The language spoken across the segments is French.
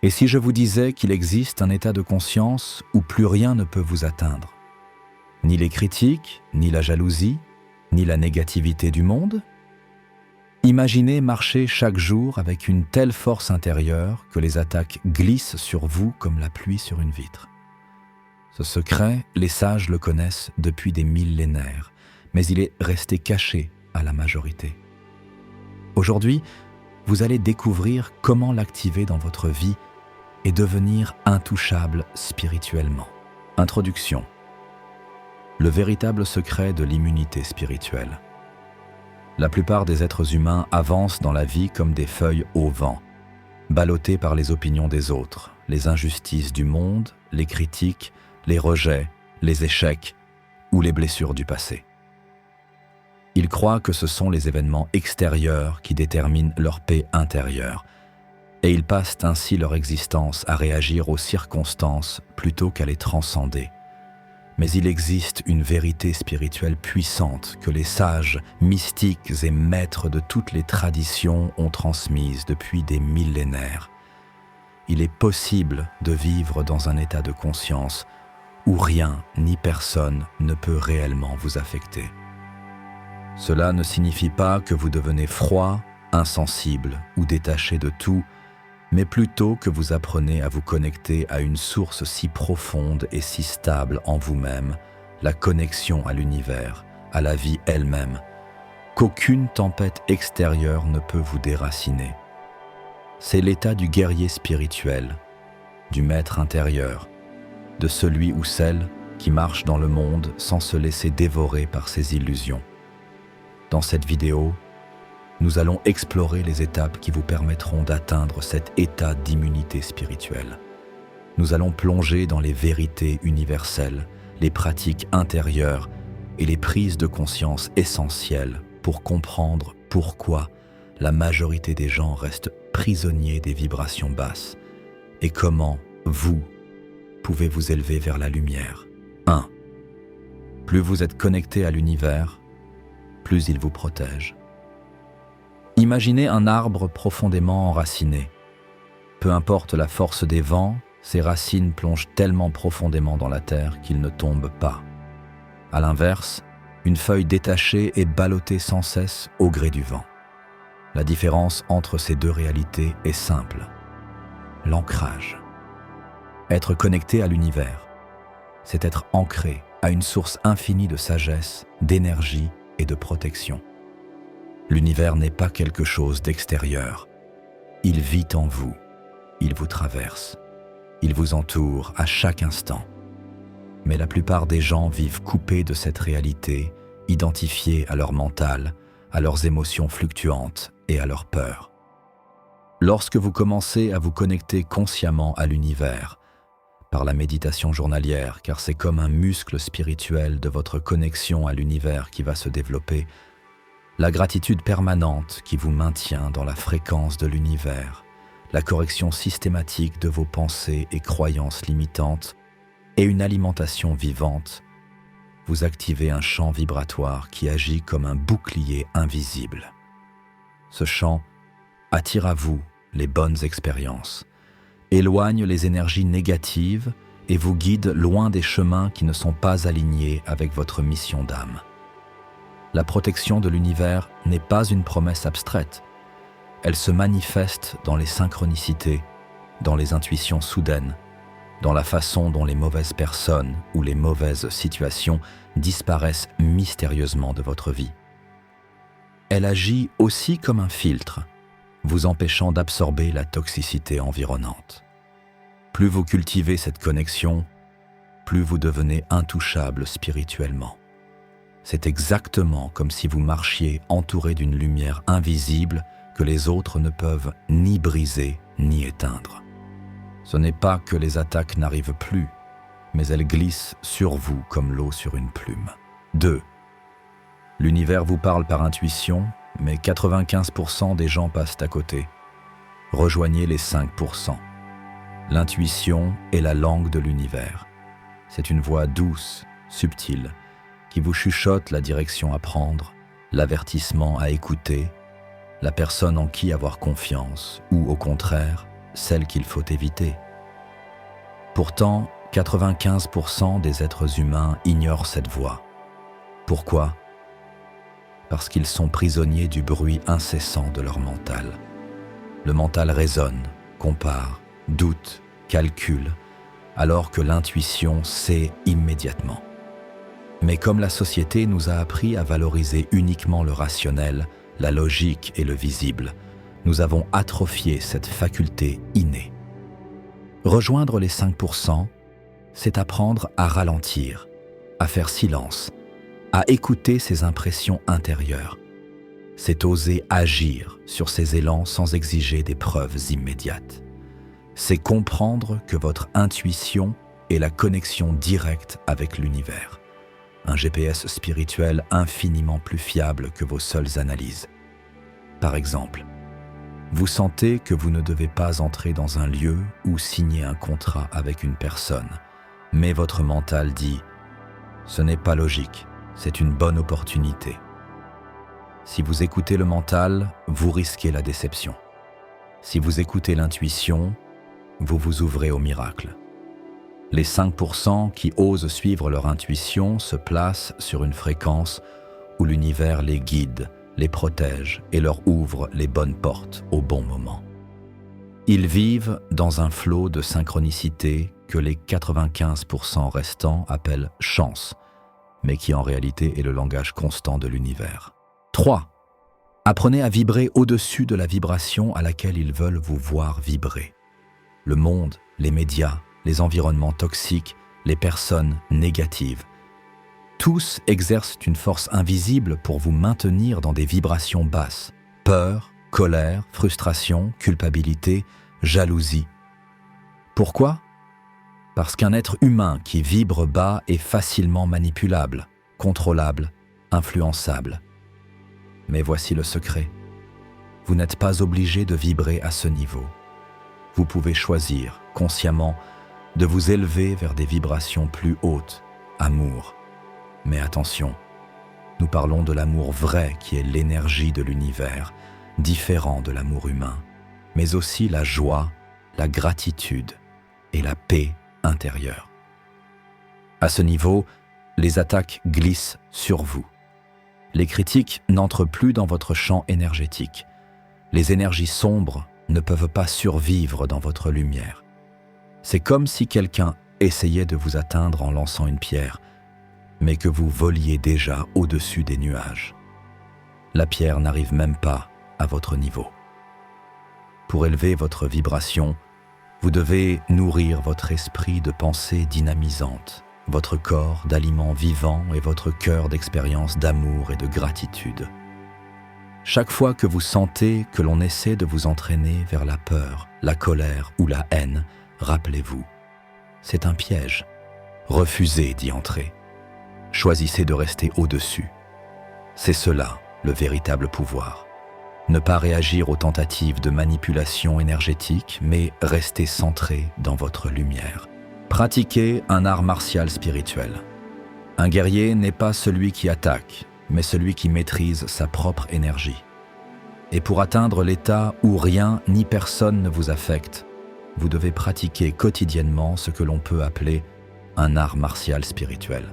Et si je vous disais qu'il existe un état de conscience où plus rien ne peut vous atteindre? Ni les critiques, ni la jalousie, ni la négativité du monde? Imaginez marcher chaque jour avec une telle force intérieure que les attaques glissent sur vous comme la pluie sur une vitre. Ce secret, les sages le connaissent depuis des millénaires, mais il est resté caché à la majorité. Aujourd'hui, vous allez découvrir comment l'activer dans votre vie et devenir intouchable spirituellement. Introduction. Le véritable secret de l'immunité spirituelle. La plupart des êtres humains avancent dans la vie comme des feuilles au vent, ballottés par les opinions des autres, les injustices du monde, les critiques, les rejets, les échecs ou les blessures du passé. Ils croient que ce sont les événements extérieurs qui déterminent leur paix intérieure, et ils passent ainsi leur existence à réagir aux circonstances plutôt qu'à les transcender. Mais il existe une vérité spirituelle puissante que les sages, mystiques et maîtres de toutes les traditions ont transmise depuis des millénaires. Il est possible de vivre dans un état de conscience où rien ni personne ne peut réellement vous affecter. Cela ne signifie pas que vous devenez froid, insensible ou détaché de tout, mais plutôt que vous apprenez à vous connecter à une source si profonde et si stable en vous-même, la connexion à l'univers, à la vie elle-même, qu'aucune tempête extérieure ne peut vous déraciner. C'est l'état du guerrier spirituel, du maître intérieur, de celui ou celle qui marche dans le monde sans se laisser dévorer par ses illusions. Dans cette vidéo, nous allons explorer les étapes qui vous permettront d'atteindre cet état d'immunité spirituelle. Nous allons plonger dans les vérités universelles, les pratiques intérieures et les prises de conscience essentielles pour comprendre pourquoi la majorité des gens restent prisonniers des vibrations basses et comment vous pouvez vous élever vers la lumière. 1. Plus vous êtes connecté à l'univers, plus il vous protège. Imaginez un arbre profondément enraciné. Peu importe la force des vents, ses racines plongent tellement profondément dans la terre qu'ils ne tombent pas. À l'inverse, une feuille détachée est ballottée sans cesse au gré du vent. La différence entre ces deux réalités est simple. L'ancrage. Être connecté à l'univers, c'est être ancré à une source infinie de sagesse, d'énergie et de protection. L'univers n'est pas quelque chose d'extérieur. Il vit en vous, il vous traverse, il vous entoure à chaque instant. Mais la plupart des gens vivent coupés de cette réalité, identifiés à leur mental, à leurs émotions fluctuantes et à leurs peurs. Lorsque vous commencez à vous connecter consciemment à l'univers, par la méditation journalière, car c'est comme un muscle spirituel de votre connexion à l'univers qui va se développer, la gratitude permanente qui vous maintient dans la fréquence de l'univers, la correction systématique de vos pensées et croyances limitantes et une alimentation vivante, vous activez un champ vibratoire qui agit comme un bouclier invisible. Ce champ attire à vous les bonnes expériences, éloigne les énergies négatives et vous guide loin des chemins qui ne sont pas alignés avec votre mission d'âme. La protection de l'univers n'est pas une promesse abstraite. Elle se manifeste dans les synchronicités, dans les intuitions soudaines, dans la façon dont les mauvaises personnes ou les mauvaises situations disparaissent mystérieusement de votre vie. Elle agit aussi comme un filtre, vous empêchant d'absorber la toxicité environnante. Plus vous cultivez cette connexion, plus vous devenez intouchable spirituellement. C'est exactement comme si vous marchiez entouré d'une lumière invisible que les autres ne peuvent ni briser ni éteindre. Ce n'est pas que les attaques n'arrivent plus, mais elles glissent sur vous comme l'eau sur une plume. 2. L'univers vous parle par intuition, mais 95% des gens passent à côté. Rejoignez les 5%. L'intuition est la langue de l'univers. C'est une voix douce, subtile, qui vous chuchote la direction à prendre, l'avertissement à écouter, la personne en qui avoir confiance, ou au contraire, celle qu'il faut éviter. Pourtant, 95% des êtres humains ignorent cette voie. Pourquoi ? Parce qu'ils sont prisonniers du bruit incessant de leur mental. Le mental raisonne, compare, doute, calcule, alors que l'intuition sait immédiatement. Mais comme la société nous a appris à valoriser uniquement le rationnel, la logique et le visible, nous avons atrophié cette faculté innée. Rejoindre les 5%, c'est apprendre à ralentir, à faire silence, à écouter ses impressions intérieures. C'est oser agir sur ses élans sans exiger des preuves immédiates. C'est comprendre que votre intuition est la connexion directe avec l'univers. Un GPS spirituel infiniment plus fiable que vos seules analyses. Par exemple, vous sentez que vous ne devez pas entrer dans un lieu ou signer un contrat avec une personne, mais votre mental dit « ce n'est pas logique, c'est une bonne opportunité ». Si vous écoutez le mental, vous risquez la déception. Si vous écoutez l'intuition, vous vous ouvrez au miracle. Les 5% qui osent suivre leur intuition se placent sur une fréquence où l'univers les guide, les protège et leur ouvre les bonnes portes au bon moment. Ils vivent dans un flot de synchronicité que les 95% restants appellent chance, mais qui en réalité est le langage constant de l'univers. 3. Apprenez à vibrer au-dessus de la vibration à laquelle ils veulent vous voir vibrer. Le monde, les médias, les environnements toxiques, les personnes négatives. Tous exercent une force invisible pour vous maintenir dans des vibrations basses. Peur, colère, frustration, culpabilité, jalousie. Pourquoi ? Parce qu'un être humain qui vibre bas est facilement manipulable, contrôlable, influençable. Mais voici le secret. Vous n'êtes pas obligé de vibrer à ce niveau. Vous pouvez choisir, consciemment, de vous élever vers des vibrations plus hautes, amour. Mais attention, nous parlons de l'amour vrai qui est l'énergie de l'univers, différent de l'amour humain, mais aussi la joie, la gratitude et la paix intérieure. À ce niveau, les attaques glissent sur vous. Les critiques n'entrent plus dans votre champ énergétique. Les énergies sombres ne peuvent pas survivre dans votre lumière. C'est comme si quelqu'un essayait de vous atteindre en lançant une pierre, mais que vous voliez déjà au-dessus des nuages. La pierre n'arrive même pas à votre niveau. Pour élever votre vibration, vous devez nourrir votre esprit de pensées dynamisantes, votre corps d'aliments vivants et votre cœur d'expériences d'amour et de gratitude. Chaque fois que vous sentez que l'on essaie de vous entraîner vers la peur, la colère ou la haine, rappelez-vous, c'est un piège. Refusez d'y entrer. Choisissez de rester au-dessus. C'est cela, le véritable pouvoir. Ne pas réagir aux tentatives de manipulation énergétique, mais rester centré dans votre lumière. Pratiquez un art martial spirituel. Un guerrier n'est pas celui qui attaque, mais celui qui maîtrise sa propre énergie. Et pour atteindre l'état où rien ni personne ne vous affecte, vous devez pratiquer quotidiennement ce que l'on peut appeler un art martial spirituel.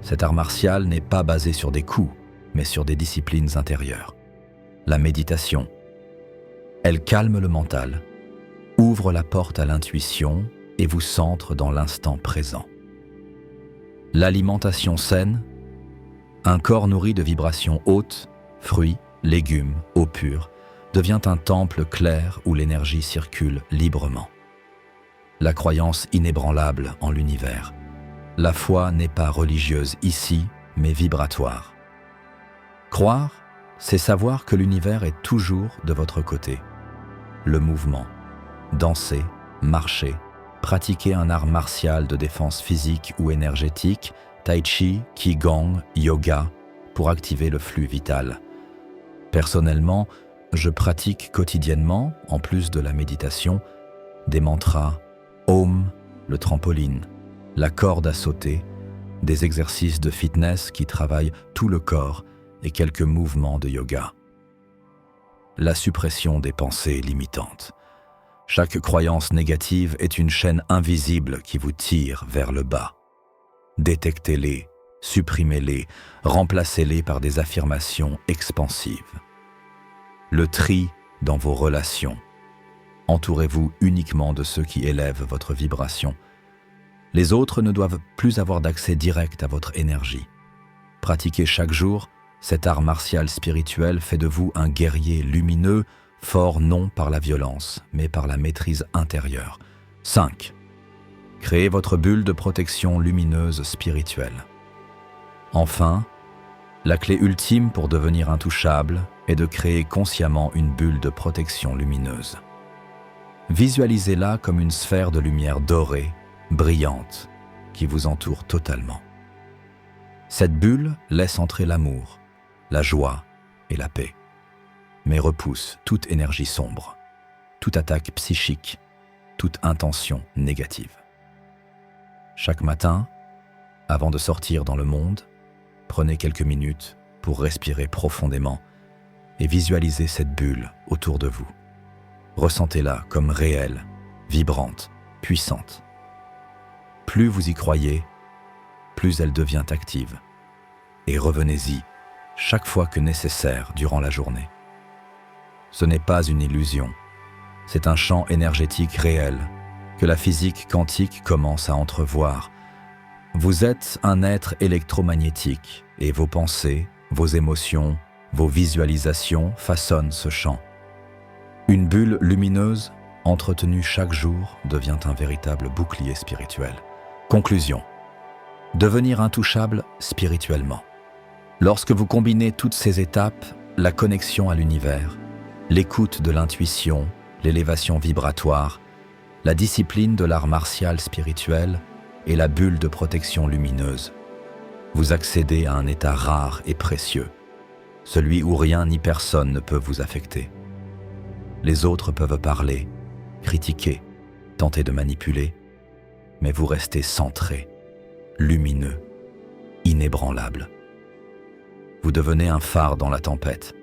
Cet art martial n'est pas basé sur des coups, mais sur des disciplines intérieures. La méditation. Elle calme le mental, ouvre la porte à l'intuition et vous centre dans l'instant présent. L'alimentation saine. Un corps nourri de vibrations hautes, fruits, légumes, eau pure, devient un temple clair où l'énergie circule librement. La croyance inébranlable en l'univers. La foi n'est pas religieuse ici, mais vibratoire. Croire, c'est savoir que l'univers est toujours de votre côté. Le mouvement. Danser, marcher, pratiquer un art martial de défense physique ou énergétique, tai chi, qigong, yoga, pour activer le flux vital. Personnellement, je pratique quotidiennement, en plus de la méditation, des mantras, Om, le trampoline, la corde à sauter, des exercices de fitness qui travaillent tout le corps et quelques mouvements de yoga. La suppression des pensées limitantes. Chaque croyance négative est une chaîne invisible qui vous tire vers le bas. Détectez-les, supprimez-les, remplacez-les par des affirmations expansives. Le tri dans vos relations. Entourez-vous uniquement de ceux qui élèvent votre vibration. Les autres ne doivent plus avoir d'accès direct à votre énergie. Pratiquez chaque jour, cet art martial spirituel fait de vous un guerrier lumineux, fort non par la violence, mais par la maîtrise intérieure. 5. Créez votre bulle de protection lumineuse spirituelle. Enfin, la clé ultime pour devenir intouchable est de créer consciemment une bulle de protection lumineuse. Visualisez-la comme une sphère de lumière dorée, brillante, qui vous entoure totalement. Cette bulle laisse entrer l'amour, la joie et la paix, mais repousse toute énergie sombre, toute attaque psychique, toute intention négative. Chaque matin, avant de sortir dans le monde, prenez quelques minutes pour respirer profondément et visualiser cette bulle autour de vous. Ressentez-la comme réelle, vibrante, puissante. Plus vous y croyez, plus elle devient active. Et revenez-y chaque fois que nécessaire durant la journée. Ce n'est pas une illusion, c'est un champ énergétique réel que la physique quantique commence à entrevoir. Vous êtes un être électromagnétique et vos pensées, vos émotions, vos visualisations façonnent ce champ. Une bulle lumineuse, entretenue chaque jour, devient un véritable bouclier spirituel. Conclusion. Devenir intouchable spirituellement. Lorsque vous combinez toutes ces étapes, la connexion à l'univers, l'écoute de l'intuition, l'élévation vibratoire, la discipline de l'art martial spirituel et la bulle de protection lumineuse, vous accédez à un état rare et précieux, celui où rien ni personne ne peut vous affecter. Les autres peuvent parler, critiquer, tenter de manipuler, mais vous restez centré, lumineux, inébranlable. Vous devenez un phare dans la tempête,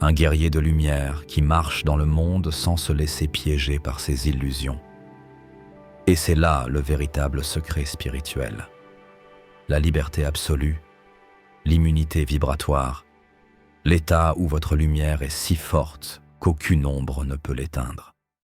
un guerrier de lumière qui marche dans le monde sans se laisser piéger par ses illusions. Et c'est là le véritable secret spirituel. La liberté absolue, l'immunité vibratoire, l'état où votre lumière est si forte qu'aucune ombre ne peut l'éteindre.